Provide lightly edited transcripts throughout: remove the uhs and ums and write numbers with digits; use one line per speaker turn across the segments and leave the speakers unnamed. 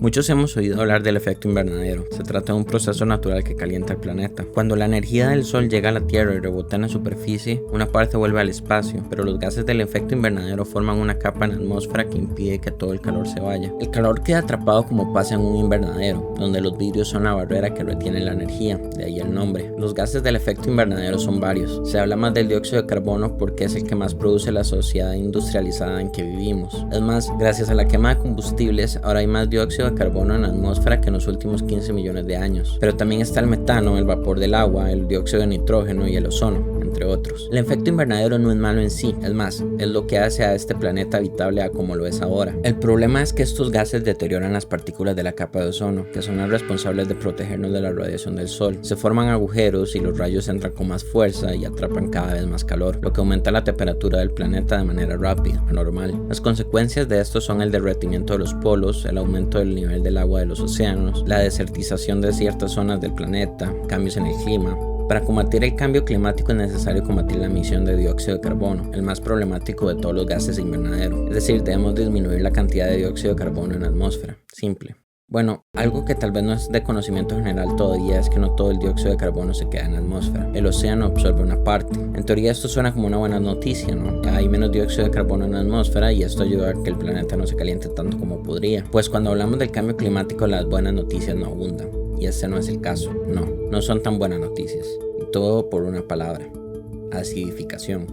Muchos hemos oído hablar del efecto invernadero. Se trata de un proceso natural que calienta el planeta. Cuando la energía del Sol llega a la Tierra y rebota en la superficie, una parte vuelve al espacio, pero los gases del efecto invernadero forman una capa en la atmósfera que impide que todo el calor se vaya. El calor queda atrapado como pasa en un invernadero, donde los vidrios son la barrera que retiene la energía, de ahí el nombre. Los gases del efecto invernadero son varios. Se habla más del dióxido de carbono porque es el que más produce la sociedad industrializada en que vivimos. Es más, gracias a la quema de combustibles, ahora hay más dióxido de carbono en la atmósfera que en los últimos 15 millones de años. Pero también está el metano, el vapor del agua, el dióxido de nitrógeno y el ozono, entre otros. El efecto invernadero no es malo en sí, es más, es lo que hace a este planeta habitable a como lo es ahora. El problema es que estos gases deterioran las partículas de la capa de ozono, que son las responsables de protegernos de la radiación del sol. Se forman agujeros y los rayos entran con más fuerza y atrapan cada vez más calor, lo que aumenta la temperatura del planeta de manera rápida, anormal. Las consecuencias de esto son el derretimiento de los polos, el aumento del nivel del agua de los océanos, la desertización de ciertas zonas del planeta, cambios en el clima. Para combatir el cambio climático es necesario combatir la emisión de dióxido de carbono, el más problemático de todos los gases de invernadero. Es decir, debemos disminuir la cantidad de dióxido de carbono en la atmósfera. Simple. Bueno, algo que tal vez no es de conocimiento general todavía es que no todo el dióxido de carbono se queda en la atmósfera. El océano absorbe una parte. En teoría esto suena como una buena noticia, ¿no? Hay menos dióxido de carbono en la atmósfera y esto ayuda a que el planeta no se caliente tanto como podría. Pues cuando hablamos del cambio climático las buenas noticias no abundan. Y este no es el caso. No son tan buenas noticias. Y todo por una palabra: acidificación.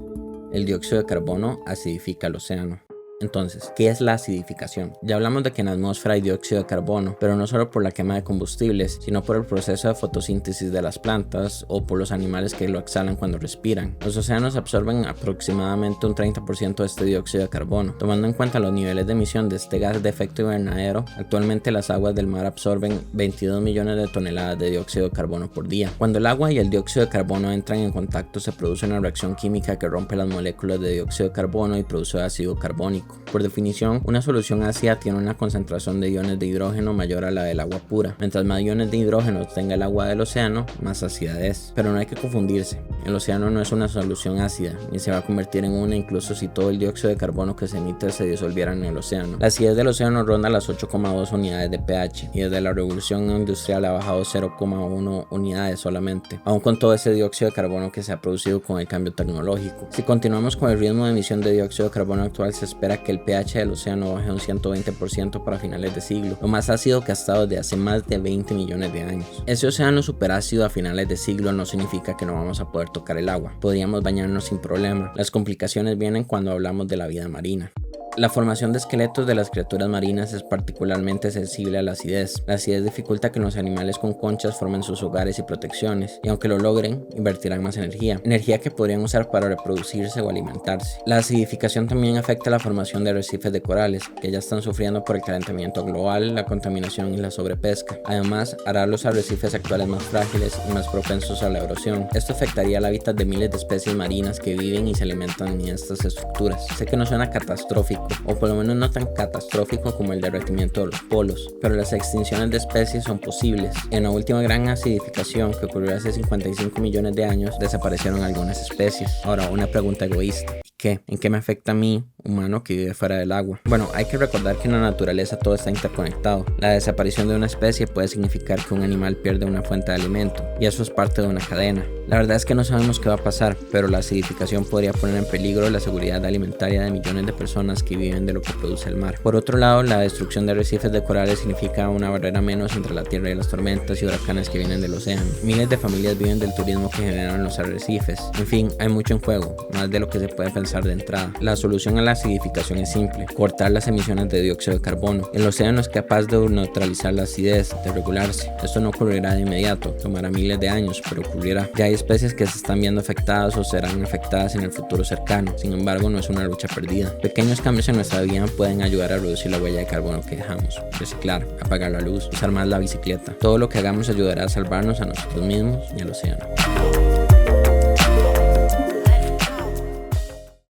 El dióxido de carbono acidifica el océano. Entonces, ¿qué es la acidificación? Ya hablamos de que en la atmósfera hay dióxido de carbono, pero no solo por la quema de combustibles, sino por el proceso de fotosíntesis de las plantas o por los animales que lo exhalan cuando respiran. Los océanos absorben aproximadamente un 30% de este dióxido de carbono. Tomando en cuenta los niveles de emisión de este gas de efecto invernadero, actualmente las aguas del mar absorben 22 millones de toneladas de dióxido de carbono por día. Cuando el agua y el dióxido de carbono entran en contacto, se produce una reacción química que rompe las moléculas de dióxido de carbono y produce ácido carbónico. Por definición, una solución ácida tiene una concentración de iones de hidrógeno mayor a la del agua pura. Mientras más iones de hidrógeno tenga el agua del océano, más ácida es. Pero no hay que confundirse. El océano no es una solución ácida, ni se va a convertir en una incluso si todo el dióxido de carbono que se emite se disolviera en el océano. La acidez del océano ronda las 8,2 unidades de pH y desde la revolución industrial ha bajado 0,1 unidades solamente, aún con todo ese dióxido de carbono que se ha producido con el cambio tecnológico. Si continuamos con el ritmo de emisión de dióxido de carbono actual, se espera que el pH del océano baje un 120% para finales de siglo, lo más ácido que ha estado desde hace más de 20 millones de años. Ese océano superácido a finales de siglo no significa que no vamos a poder tocar el agua. Podríamos bañarnos sin problema. Las complicaciones vienen cuando hablamos de la vida marina. La formación de esqueletos de las criaturas marinas es particularmente sensible a la acidez. La acidez dificulta que los animales con conchas formen sus hogares y protecciones, y aunque lo logren, invertirán más energía que podrían usar para reproducirse o alimentarse. La acidificación también afecta la formación de arrecifes de corales, que ya están sufriendo por el calentamiento global, la contaminación y la sobrepesca. Además, hará los arrecifes actuales más frágiles y más propensos a la erosión. Esto afectaría el hábitat de miles de especies marinas que viven y se alimentan en estas estructuras. Sé que no suena catastrófico, o por lo menos no tan catastrófico como el derretimiento de los polos, pero las extinciones de especies son posibles. En la última gran acidificación que ocurrió hace 55 millones de años, desaparecieron algunas especies. Ahora, una pregunta egoísta: ¿en qué me afecta a mí, humano, que vive fuera del agua? Bueno, hay que recordar que en la naturaleza todo está interconectado. La desaparición de una especie puede significar que un animal pierde una fuente de alimento, y eso es parte de una cadena. La verdad es que no sabemos qué va a pasar, pero la acidificación podría poner en peligro la seguridad alimentaria de millones de personas que viven de lo que produce el mar. Por otro lado, la destrucción de arrecifes de corales significa una barrera menos entre la tierra y las tormentas y huracanes que vienen del océano. Miles de familias viven del turismo que generan los arrecifes. En fin, hay mucho en juego, más de lo que se puede pensar de entrada. La solución a la acidificación es simple: cortar las emisiones de dióxido de carbono. El océano es capaz de neutralizar la acidez, de regularse. Esto no ocurrirá de inmediato, tomará miles de años, pero ocurrirá. Ya hay especies que se están viendo afectadas o serán afectadas en el futuro cercano. Sin embargo, no es una lucha perdida. Pequeños cambios en nuestra vida pueden ayudar a reducir la huella de carbono que dejamos. Reciclar, apagar la luz, usar más la bicicleta. Todo lo que hagamos ayudará a salvarnos a nosotros mismos y al océano.